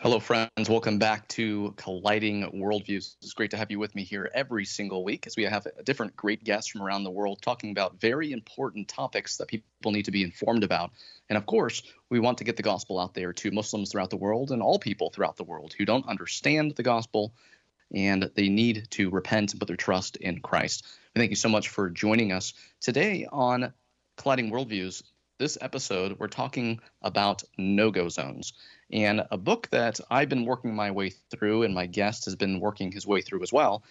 Hello, friends. Welcome back to Colliding Worldviews. It's great to have you with me here every single week as we have different great guests from around the world talking about very important topics that people need to be informed about. And of course, we want to get the gospel out there to Muslims throughout the world and all people throughout the world who don't understand the gospel and they need to repent and put their trust in Christ. And thank you so much for joining us today on Colliding Worldviews. This episode, we're talking about no-go zones. And a book that I've been working my way through, and my guest has been working his way through as well,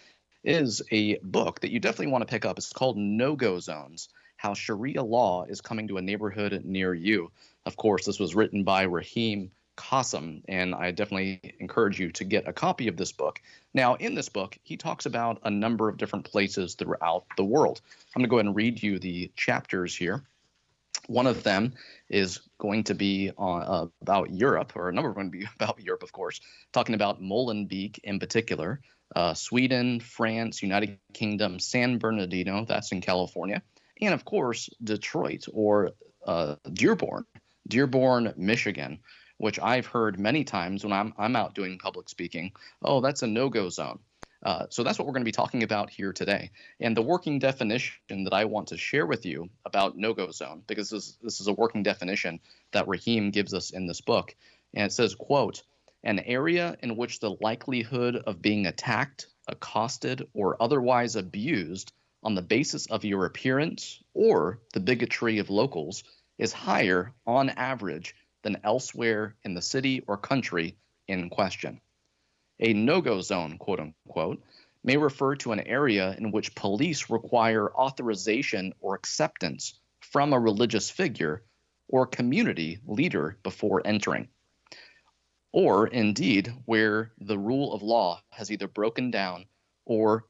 is a book that you definitely want to pick up. It's called No-Go Zones, How Sharia Law is Coming to a Neighborhood Near You. Of course, this was written by Raheem Qasim, and I definitely encourage you to get a copy of this book. Now, in this book, he talks about a number of different places throughout the world. I'm going to go ahead and read you the chapters here. One of them is going to be about Europe, or a number of them going to be about Europe, of course, talking about Molenbeek in particular, Sweden, France, United Kingdom, San Bernardino, that's in California, and of course, Detroit or Dearborn, Michigan, which I've heard many times when I'm out doing public speaking. Oh, that's a no-go zone. So that's what we're going to be talking about here today. And the working definition that I want to share with you about no-go zone, because this is a working definition that Raheem gives us in this book. And it says, quote, an area in which the likelihood of being attacked, accosted, or otherwise abused on the basis of your appearance or the bigotry of locals is higher on average than elsewhere in the city or country in question. A no-go zone, quote unquote, may refer to an area in which police require authorization or acceptance from a religious figure or community leader before entering, or indeed where the rule of law has either broken down or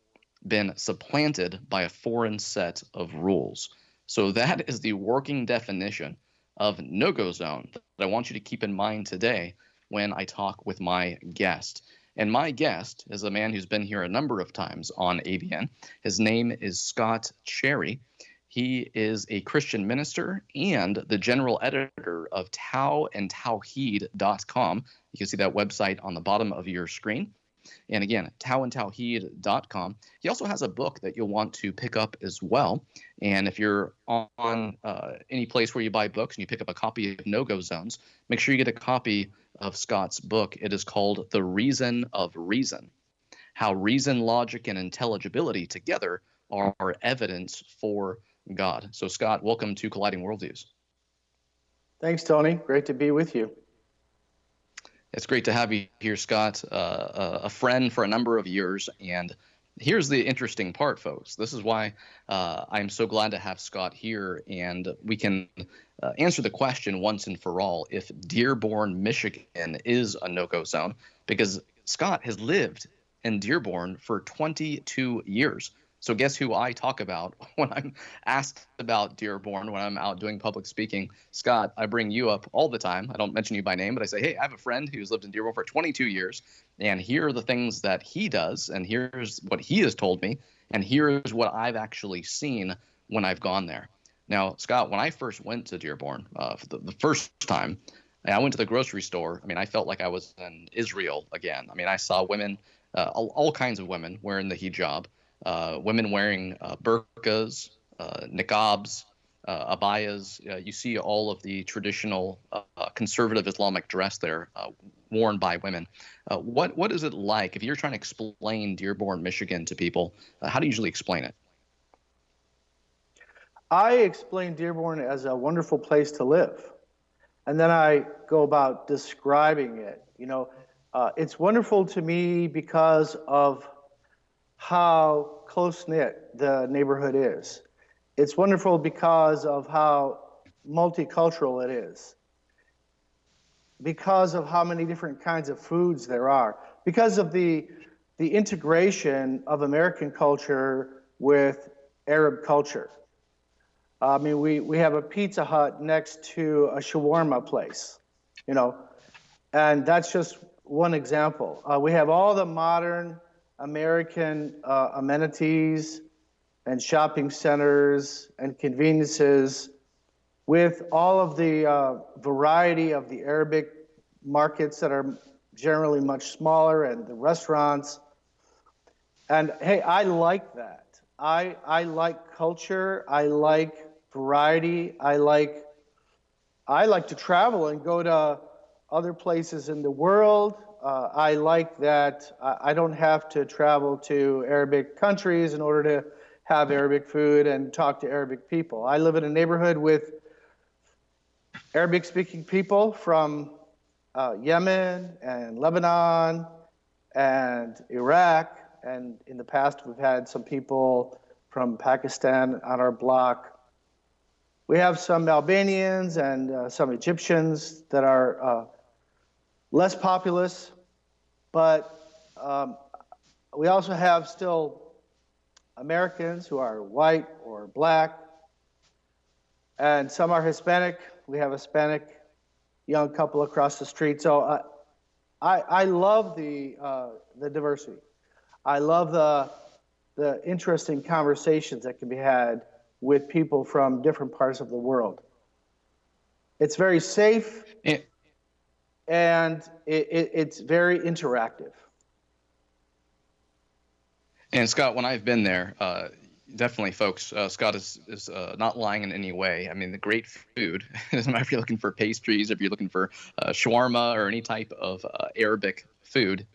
been supplanted by a foreign set of rules. So that is the working definition of no-go zone that I want you to keep in mind today when I talk with my guest. And my guest is a man who's been here a number of times on ABN. His name is Scott Cherry. He is a Christian minister and the general editor of towandtowheed.com. You can see that website on the bottom of your screen. And again, towandtowheed.com. He also has a book that you'll want to pick up as well. And if you're on any place where you buy books and you pick up a copy of No-Go Zones, make sure you get a copy of Scott's book. It is called The Reason of Reason, How Reason, Logic, and Intelligibility Together Are Evidence for God. So, Scott, welcome to Colliding Worldviews. Thanks, Tony. Great to be with you. It's great to have you here, Scott, a friend for a number of years. And here's the interesting part, folks. This is why I'm so glad to have Scott here, and we can answer the question once and for all if Dearborn, Michigan is a no-go zone, because Scott has lived in Dearborn for 22 years. So guess who I talk about when I'm asked about Dearborn, when I'm out doing public speaking? Scott, I bring you up all the time. I don't mention you by name, but I say, hey, I have a friend who's lived in Dearborn for 22 years, and here are the things that he does, and here's what he has told me, and here's what I've actually seen when I've gone there. Now, Scott, when I first went to Dearborn for the first time, I went to the grocery store. I mean, I felt like I was in Israel again. I mean, I saw women, all kinds of women wearing the hijab. Women wearing burqas, niqabs, abayas. You see all of the traditional conservative Islamic dress there worn by women. What is it like if you're trying to explain Dearborn, Michigan to people? How do you usually explain it? I explain Dearborn as a wonderful place to live. And then I go about describing it. You know, it's wonderful to me because of how close-knit the neighborhood is. It's wonderful because of how multicultural it is, because of how many different kinds of foods there are, because of the integration of American culture with Arab culture. I mean, we have a Pizza Hut next to a shawarma place, you know, and that's just one example. We have all the modern American amenities and shopping centers and conveniences with all of the variety of the Arabic markets that are generally much smaller, and the restaurants. And hey, I like that. I like culture. I like variety. I like to travel and go to other places in the world. I like that I don't have to travel to Arabic countries in order to have Arabic food and talk to Arabic people. I live in a neighborhood with Arabic-speaking people from Yemen and Lebanon and Iraq. And in the past, we've had some people from Pakistan on our block. We have some Albanians and some Egyptians that are less populous, but we also have still Americans who are white or black, and some are Hispanic. We have a Hispanic young couple across the street. So I love the diversity. I love the interesting conversations that can be had with people from different parts of the world. It's very safe, and it's very interactive. And Scott, when I've been there, definitely, folks, Scott is not lying in any way. I mean, the great food, it doesn't matter if you're looking for pastries, if you're looking for shawarma or any type of Arabic food,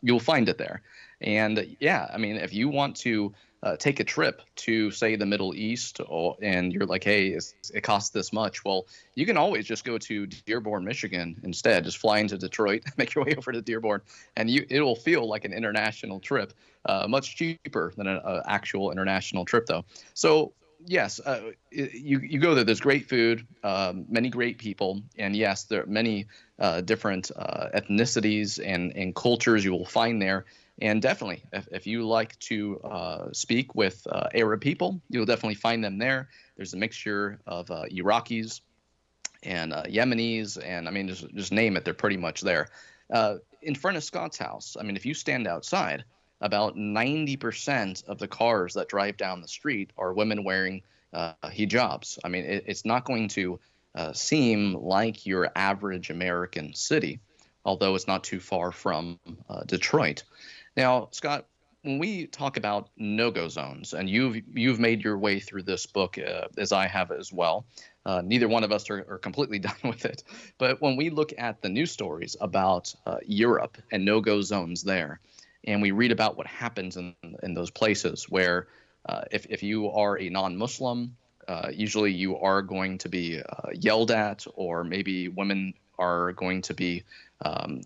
you'll find it there. And yeah, I mean, if you want to take a trip to, say, the Middle East, and you're like, hey, it costs this much, well, you can always just go to Dearborn, Michigan instead. Just fly into Detroit, make your way over to Dearborn, and it will feel like an international trip, much cheaper than an actual international trip, though. So yes, you go there. There's great food, many great people, and yes, there are many different ethnicities and cultures you will find there. And definitely, if you like to speak with Arab people, you'll definitely find them there. There's a mixture of Iraqis and Yemenis, and I mean, just name it, they're pretty much there. In front of Scott's house, I mean, if you stand outside, about 90% of the cars that drive down the street are women wearing hijabs. I mean, it's not going to seem like your average American city, although it's not too far from Detroit. Now, Scott, when we talk about no-go zones, and you've made your way through this book as I have as well, neither one of us are completely done with it. But when we look at the news stories about Europe and no-go zones there, and we read about what happens in those places where if you are a non-Muslim, usually you are going to be yelled at, or maybe women are going to be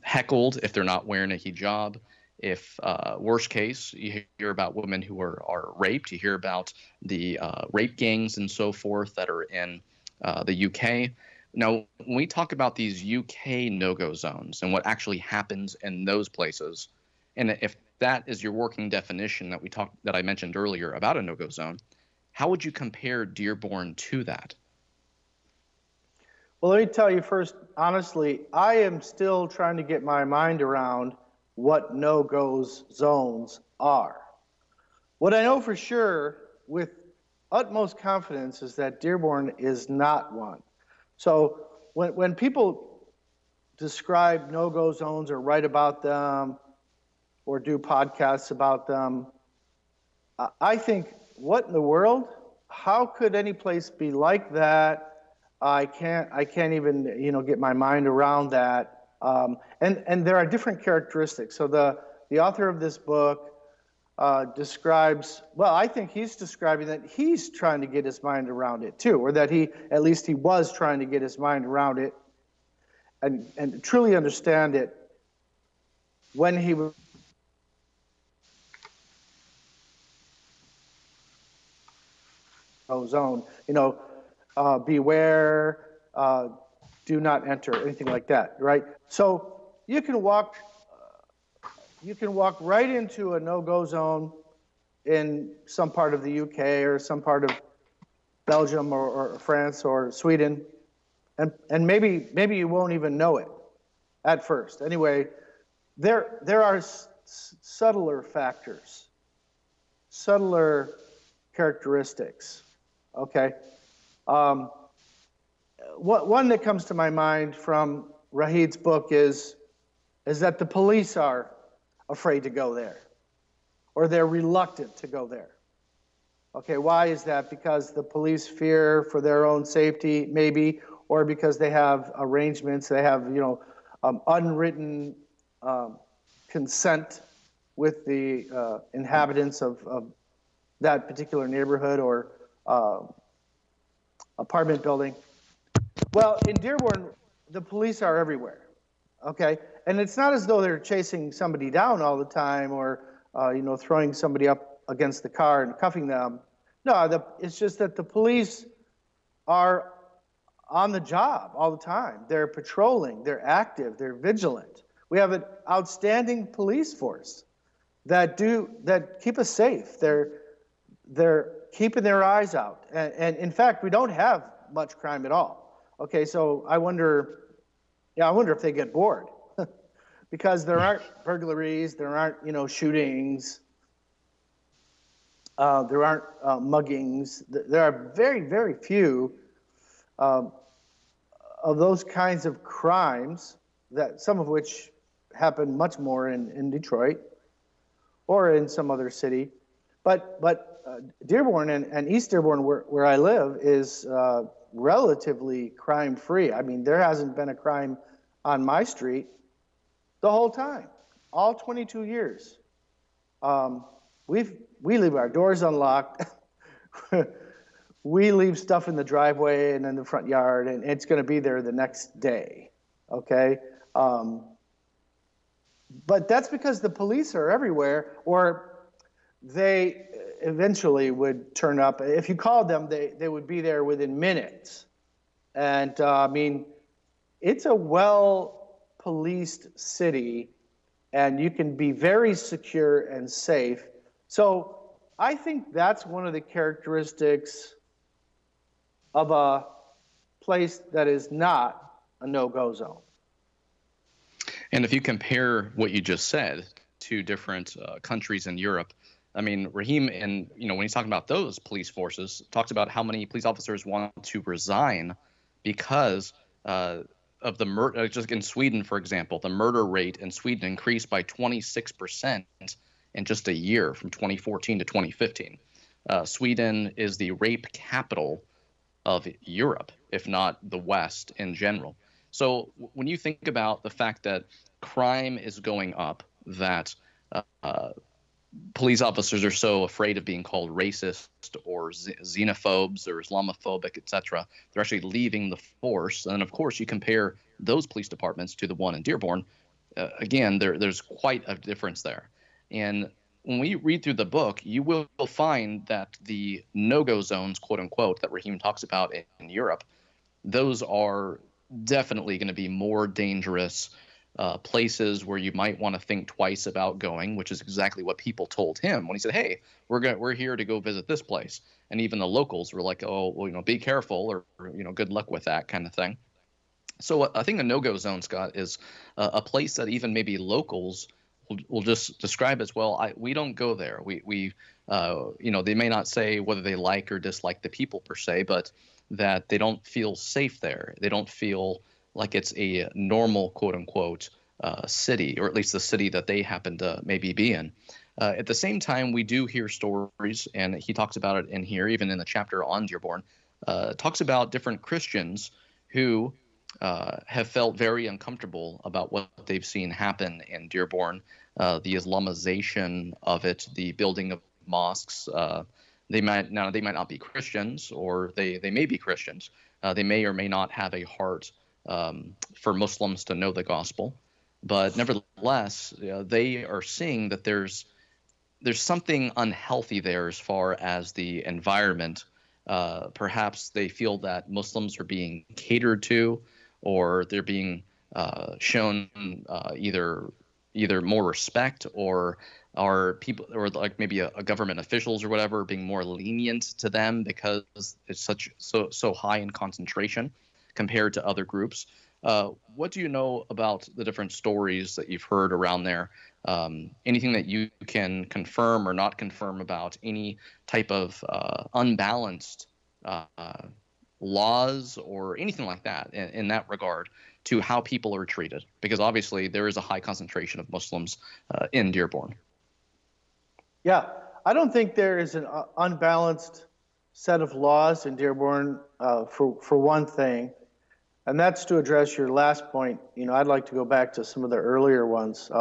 heckled if they're not wearing a hijab. If worst case, you hear about women who are raped, you hear about the rape gangs and so forth that are in the UK. Now, when we talk about these UK no-go zones and what actually happens in those places, and if that is your working definition that I mentioned earlier about a no-go zone, how would you compare Dearborn to that? Well, let me tell you first, honestly, I am still trying to get my mind around what no-go zones are. What I know for sure with utmost confidence is that Dearborn is not one. So when people describe no-go zones or write about them or do podcasts about them, I think, what in the world? How could any place be like that? I can't even get my mind around that. And there are different characteristics. So the author of this book describes, well, I think he's describing that he's trying to get his mind around it too, or that at least he was trying to get his mind around it and truly understand it when he was zone. Beware, do not enter, anything like that, right? So you can walk right into a no-go zone in some part of the UK or some part of Belgium or France or Sweden, and maybe you won't even know it at first. Anyway, there are subtler factors, subtler characteristics. Okay. One that comes to my mind from Rahid's book is is that the police are afraid to go there, or they're reluctant to go there. Okay, why is that? Because the police fear for their own safety, maybe, or because they have arrangements, they have, unwritten consent with the inhabitants of that particular neighborhood or apartment building. Well, in Dearborn, the police are everywhere, okay? And it's not as though they're chasing somebody down all the time or, throwing somebody up against the car and cuffing them. No, it's just that the police are on the job all the time. They're patrolling, they're active, they're vigilant. We have an outstanding police force that keep us safe. They're keeping their eyes out. And in fact, we don't have much crime at all. Okay, so I wonder if they get bored because there aren't burglaries, there aren't, shootings, there aren't muggings. There are very, very few of those kinds of crimes, that some of which happen much more in Detroit or in some other city. But Dearborn and East Dearborn, where I live, is relatively crime-free. I mean, there hasn't been a crime on my street the whole time, all 22 years. We leave our doors unlocked. We leave stuff in the driveway and in the front yard, and it's going to be there the next day, okay? But that's because the police are everywhere, or they eventually would turn up. If you called them, they would be there within minutes. And I mean, it's a well-policed city, and you can be very secure and safe. So I think that's one of the characteristics of a place that is not a no-go zone. And if you compare what you just said to different countries in Europe, I mean, Raheem, and when he's talking about those police forces, talks about how many police officers want to resign because of the murder. Just in Sweden, for example, the murder rate in Sweden increased by 26% in just a year from 2014 to 2015. Sweden is the rape capital of Europe, if not the West in general. So when you think about the fact that crime is going up, that police officers are so afraid of being called racist or xenophobes or Islamophobic, etc., they're actually leaving the force. And of course, you compare those police departments to the one in Dearborn. Again, there's quite a difference there. And when we read through the book, you will find that the no-go zones, quote unquote, that Raheem talks about in Europe, those are definitely going to be more dangerous places where you might want to think twice about going, which is exactly what people told him when he said, "Hey, we're here to go visit this place." And even the locals were like, "Oh, well, be careful," or good luck with that kind of thing. So I think a no-go zone, Scott, is a place that even maybe locals will just describe as, well, we don't go there. We they may not say whether they like or dislike the people per se, but that they don't feel safe there. They don't feel like it's a normal, quote unquote, city, or at least the city that they happen to maybe be in. At the same time, we do hear stories, and he talks about it in here, even in the chapter on Dearborn, talks about different Christians who have felt very uncomfortable about what they've seen happen in Dearborn, the Islamization of it, the building of mosques. They might not be Christians, or they may be Christians. They may or may not have a heart for Muslims to know the gospel, but nevertheless, they are seeing that there's something unhealthy there as far as the environment. Perhaps they feel that Muslims are being catered to, or they're being shown either more respect, or are people, or like maybe a government officials or whatever, being more lenient to them because it's so high in concentration compared to other groups. What do you know about the different stories that you've heard around there? Anything that you can confirm or not confirm about any type of unbalanced laws or anything like that in that regard to how people are treated? Because obviously there is a high concentration of Muslims in Dearborn. Yeah, I don't think there is an unbalanced set of laws in Dearborn for one thing, and that's to address your last point. I'd like to go back to some of the earlier ones.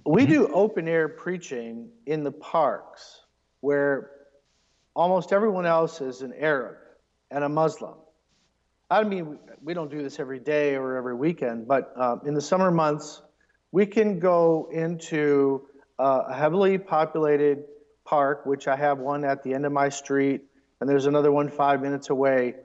We do open air preaching in the parks where almost everyone else is an Arab and a Muslim. I mean, we don't do this every day or every weekend, but in the summer months, we can go into a heavily populated park, which I have one at the end of my street, and there's another one 5 minutes away.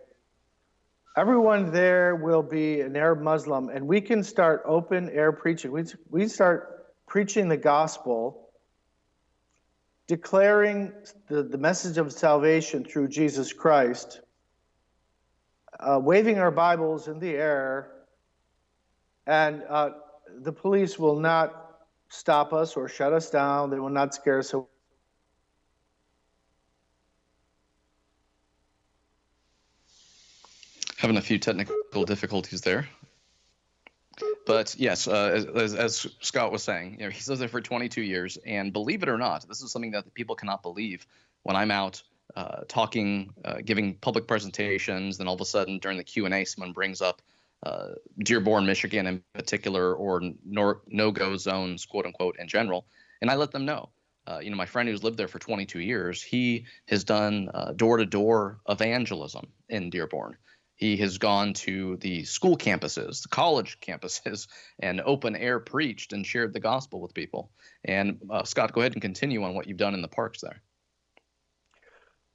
Everyone there will be an Arab Muslim, and we can start open air preaching. We start preaching the gospel, declaring the message of salvation through Jesus Christ, waving our Bibles in the air, and the police will not stop us or shut us down. They will not scare us away. Having a few technical difficulties there. But yes, as Scott was saying, he's lived there for 22 years, and believe it or not, this is something that people cannot believe. When I'm out talking, giving public presentations, then all of a sudden during the Q&A, someone brings up Dearborn, Michigan in particular, or no-go zones, quote unquote, in general, and I let them know. My friend who's lived there for 22 years, he has done door-to-door evangelism in Dearborn. He has gone to the school campuses, the college campuses, and open air preached and shared the gospel with people. And Scott, go ahead and continue on what you've done in the parks there.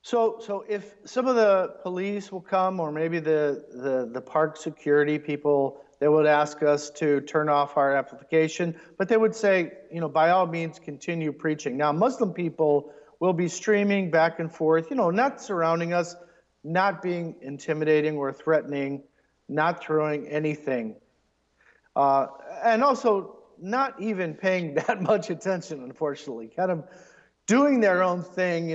So if some of the police will come, or maybe the park security people, they would ask us to turn off our amplification, but they would say, by all means, continue preaching. Now, Muslim people will be streaming back and forth, not surrounding us, not being intimidating or threatening, not throwing anything, and also not even paying that much attention, unfortunately, kind of doing their own thing.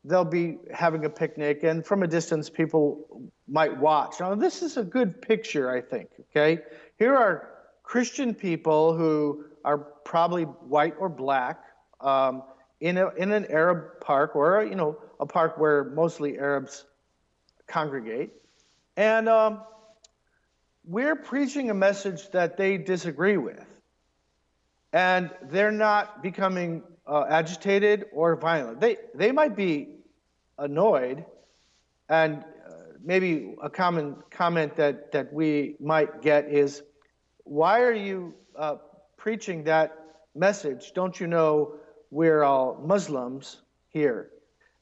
They'll be having a picnic, and from a distance, people might watch. Now, this is a good picture, I think, okay? Here are Christian people who are probably white or black in an Arab park, or, a park where mostly Arabs congregate. And we're preaching a message that they disagree with. And they're not becoming agitated or violent. They might be annoyed, and maybe a common comment that we might get is, why are you preaching that message? Don't you know we're all Muslims here?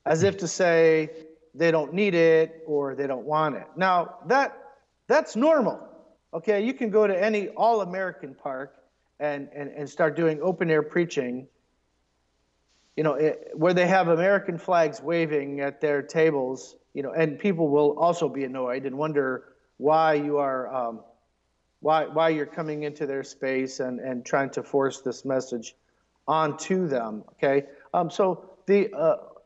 As if to say they don't need it or they don't want it. Now, that's normal. Okay, you can go to any all-American park and start doing open-air preaching, where they have American flags waving at their tables, and people will also be annoyed and wonder why you are, why you're coming into their space and trying to force this message onto them. Okay, so the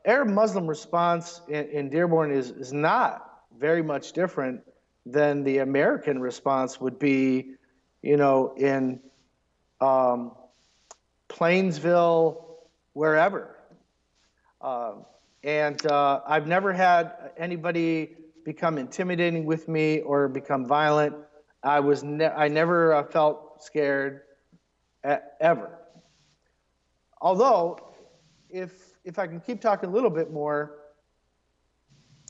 Arab Muslim response in Dearborn is not very much different than the American response would be, in Plainsville, wherever. And I've never had anybody become intimidating with me or become violent. I never felt scared ever. Although, if I can keep talking a little bit more,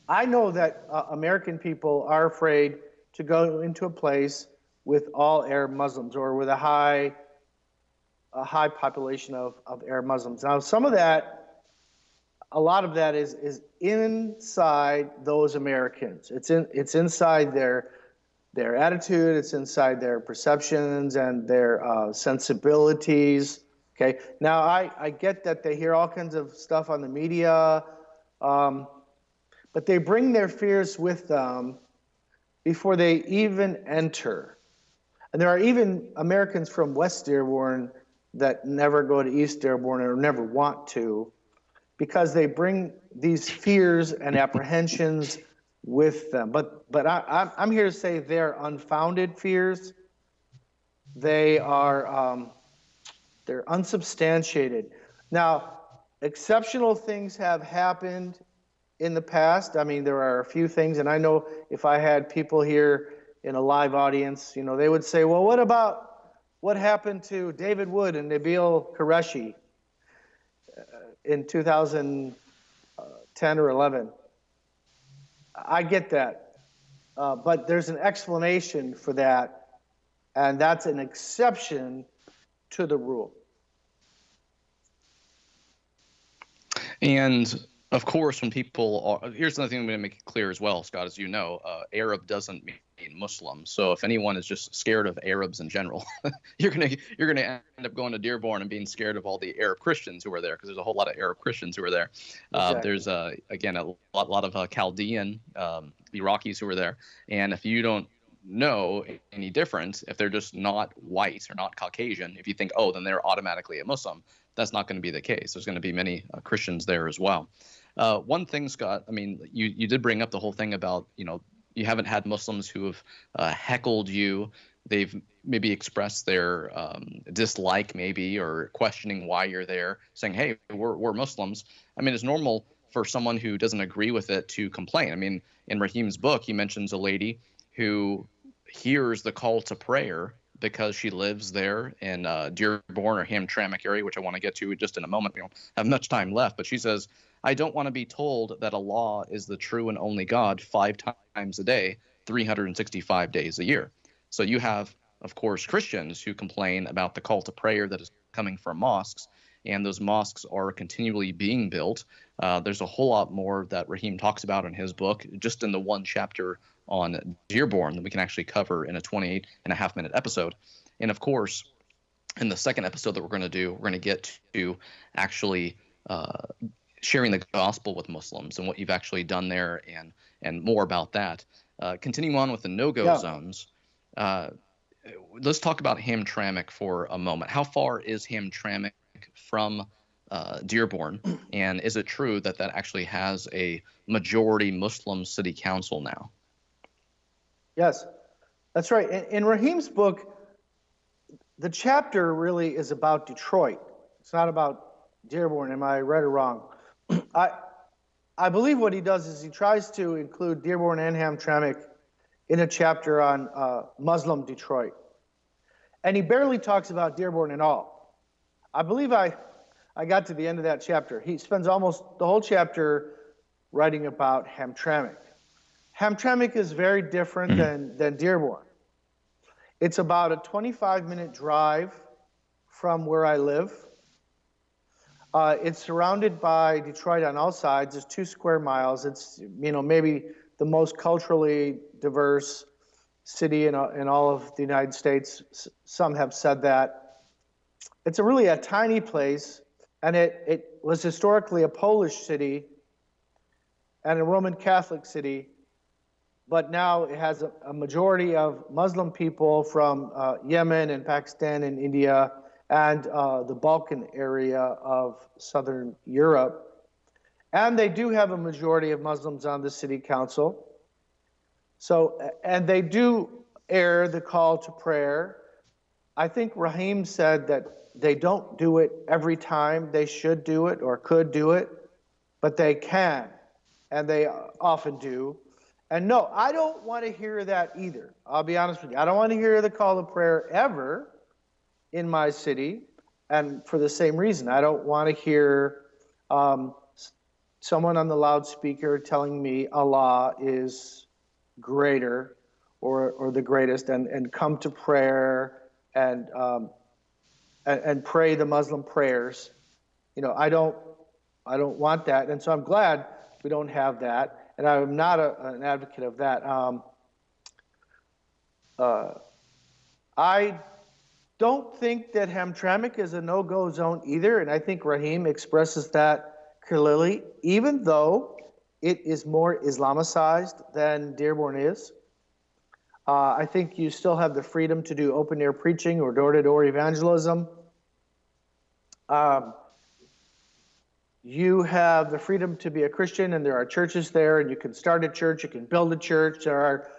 I know that American people are afraid to go into a place with all Arab Muslims, or with a high population of Arab Muslims. Now, a lot of that is inside those Americans. It's inside their attitude. It's inside their perceptions and their sensibilities. Okay. Now, I get that they hear all kinds of stuff on the media, but they bring their fears with them before they even enter. And there are even Americans from West Dearborn that never go to East Dearborn or never want to, because they bring these fears and apprehensions with them. But I'm here to say they're unfounded fears. They're unsubstantiated. Now, exceptional things have happened in the past. I mean, there are a few things, and I know if I had people here in a live audience, they would say, well, what about what happened to David Wood and Nabil Qureshi in 2010 or 11? I get that. But there's an explanation for that, and that's an exception to the rule. And of course, when people are, here's another thing I'm going to make it clear as well, Scott, as you know, Arab doesn't mean Muslim. So if anyone is just scared of Arabs in general, you're gonna end up going to Dearborn and being scared of all the Arab Christians who are there, because there's a whole lot of Arab Christians who are there. Exactly. There's again a lot of Chaldean Iraqis who are there, and if you don't know any different, if they're just not white or not Caucasian, if you think, oh, then they're automatically a Muslim, that's not going to be the case. There's going to be many Christians there as well. One thing, Scott, I mean, you did bring up the whole thing about, you haven't had Muslims who have heckled you. They've maybe expressed their dislike maybe, or questioning why you're there, saying, hey, we're Muslims. I mean, it's normal for someone who doesn't agree with it to complain. I mean, in Raheem's book, he mentions a lady who hears the call to prayer because she lives there in Dearborn or Hamtramck area, which I want to get to just in a moment. We don't have much time left, but she says, I don't want to be told that Allah is the true and only God 5 times a day, 365 days a year. So you have, of course, Christians who complain about the call to prayer that is coming from mosques, and those mosques are continually being built. There's a whole lot more that Raheem talks about in his book, just in the one chapter on Dearborn, that we can actually cover in a 28.5-minute episode. And of course, in the second episode that we're going to do, we're going to get to actually sharing the gospel with Muslims and what you've actually done there, and more about that. Continuing on with the no-go zones, let's talk about Hamtramck for a moment. How far is Hamtramck from Dearborn, and is it true that actually has a majority Muslim city council now? Yes, that's right. In Raheem's book, the chapter really is about Detroit. It's not about Dearborn. Am I right or wrong? I believe what he does is he tries to include Dearborn and Hamtramck in a chapter on Muslim Detroit. And he barely talks about Dearborn at all. I believe I got to the end of that chapter. He spends almost the whole chapter writing about Hamtramck. Hamtramck is very different than Dearborn. It's about a 25-minute drive from where I live. It's surrounded by Detroit on all sides. It's 2 square miles. It's maybe the most culturally diverse city in all of the United States. Some have said that. It's really a tiny place, and it was historically a Polish city and a Roman Catholic city, but now it has a majority of Muslim people from Yemen and Pakistan and India and the Balkan area of Southern Europe. And they do have a majority of Muslims on the city council. So, and they do air the call to prayer. I think Raheem said that they don't do it every time they should do it or could do it, but they can, and they often do. And no, I don't want to hear that either. I'll be honest with you. I don't want to hear the call to prayer ever in my city, and for the same reason. I don't want to hear someone on the loudspeaker telling me Allah is greater or the greatest, and come to prayer and pray the Muslim prayers. I don't want that, and so I'm glad we don't have that. And I'm not an advocate of that. I don't think that Hamtramck is a no-go zone either, and I think Raheem expresses that clearly, even though it is more Islamicized than Dearborn is. I think you still have the freedom to do open-air preaching or door-to-door evangelism. you have the freedom to be a Christian, and there are churches there, and you can start a church, you can build a church. There are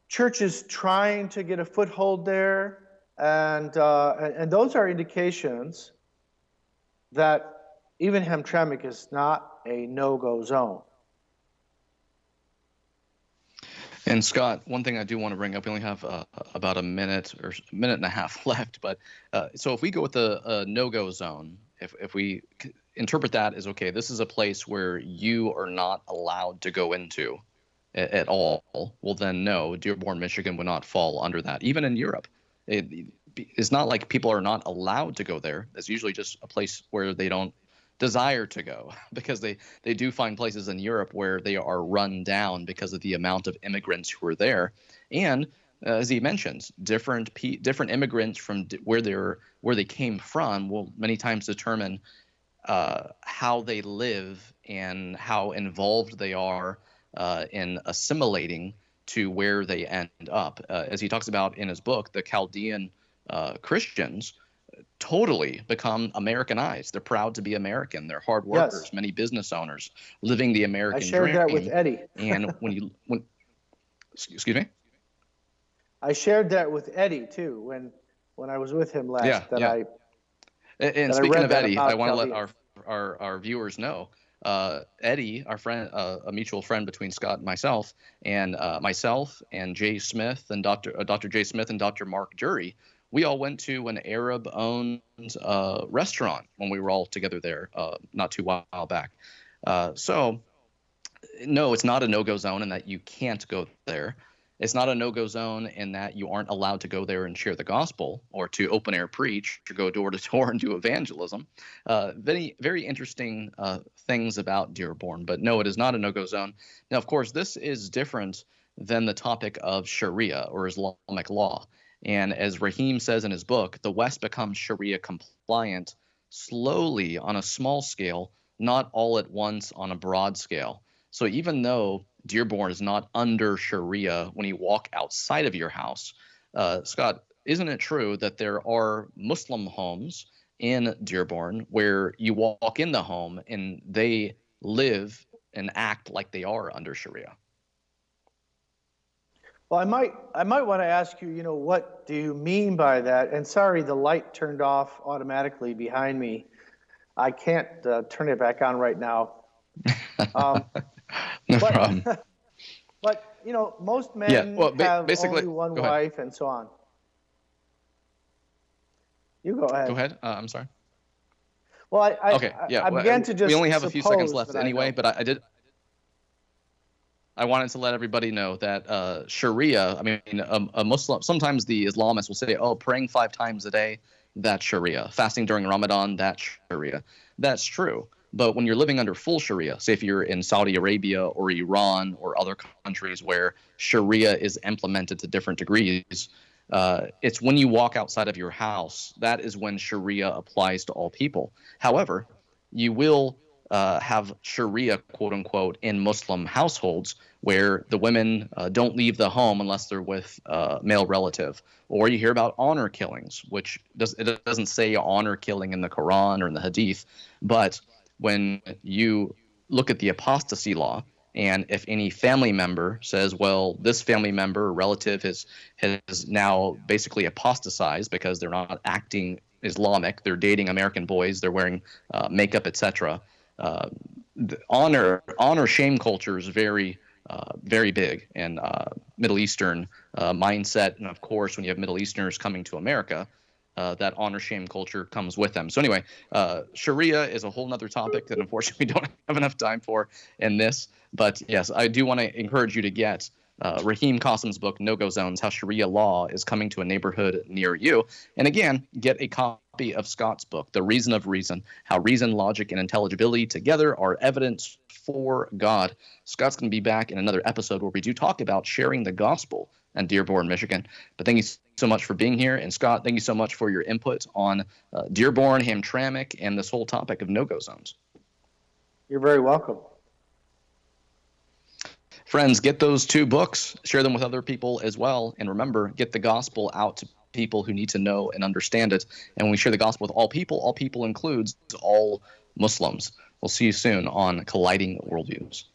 churches trying to get a foothold there, and those are indications that even Hamtramck is not a no-go zone. And Scott, one thing I do want to bring up, we only have about a minute or a minute and a half left, but so if we go with the no-go zone, if we interpret that as, okay, this is a place where you are not allowed to go into at all, well then no, Dearborn, Michigan would not fall under that. Even in Europe, it's not like people are not allowed to go there. It's usually just a place where they don't desire to go, because they do find places in Europe where they are run down because of the amount of immigrants who are there. And as he mentions, different immigrants from where they came from will many times determine how they live and how involved they are in assimilating to where they end up. As he talks about in his book, the Chaldean Christians totally become Americanized. They're proud to be American. They're hard workers, Yes. Many business owners living the American dream. I shared that with Eddie. And excuse me? I shared that with Eddie too when I was with him last. And speaking of Eddie, I want to let our viewers know, Eddie, our friend, a mutual friend between Scott and myself and Jay Smith and Dr. Jay Smith and Dr. Mark Jury, we all went to an Arab-owned restaurant when we were all together there not too while back. So, no, it's not a no-go zone in that you can't go there. It's not a no-go zone in that you aren't allowed to go there and share the gospel or to open-air preach or go door-to-door and do evangelism. Very, very interesting things about Dearborn. But no, it is not a no-go zone. Now, of course, this is different than the topic of Sharia or Islamic law. And as Rahim says in his book, the West becomes Sharia compliant slowly on a small scale, not all at once on a broad scale. So even though Dearborn is not under Sharia when you walk outside of your house, Scott, isn't it true that there are Muslim homes in Dearborn where you walk in the home and they live and act like they are under Sharia? Well, I might want to ask you, what do you mean by that? And sorry, the light turned off automatically behind me. I can't turn it back on right now. No problem. But most men have only one wife and so on. You go ahead. Go ahead. I'm sorry. Well, I began to just. We only have a few seconds left anyway, but I wanted to let everybody know that Sharia, I mean, a Muslim, sometimes the Islamists will say, oh, praying 5 times a day, that's Sharia. Fasting during Ramadan, that's Sharia. That's true. But when you're living under full Sharia, say if you're in Saudi Arabia or Iran or other countries where Sharia is implemented to different degrees, it's when you walk outside of your house, that is when Sharia applies to all people. However, you will have Sharia, quote unquote, in Muslim households where the women don't leave the home unless they're with a male relative. Or you hear about honor killings, which it doesn't say honor killing in the Quran or in the Hadith. But when you look at the apostasy law, and if any family member says, well, this family member or relative has now basically apostatized because they're not acting Islamic, they're dating American boys, they're wearing makeup, etc. The honor shame culture is very big in Middle Eastern mindset, and of course, when you have Middle Easterners coming to America, that honor shame culture comes with them. So anyway, Sharia is a whole nother topic that unfortunately we don't have enough time for in this. But yes, I do want to encourage you to get Rahim Qasim's book, No-Go Zones, How Sharia Law is Coming to a Neighborhood Near You. And again, get a copy of Scott's book, The Reason of Reason, How Reason, Logic, and Intelligibility Together Are Evidence for God. Scott's going to be back in another episode where we do talk about sharing the gospel in Dearborn, Michigan. But thank you so much for being here. And Scott, thank you so much for your input on Dearborn, Hamtramck, and this whole topic of no-go zones. You're very welcome. Friends, get those 2 books, share them with other people as well. And remember, get the gospel out to people who need to know and understand it. And when we share the gospel with all people includes all Muslims. We'll see you soon on Colliding Worldviews.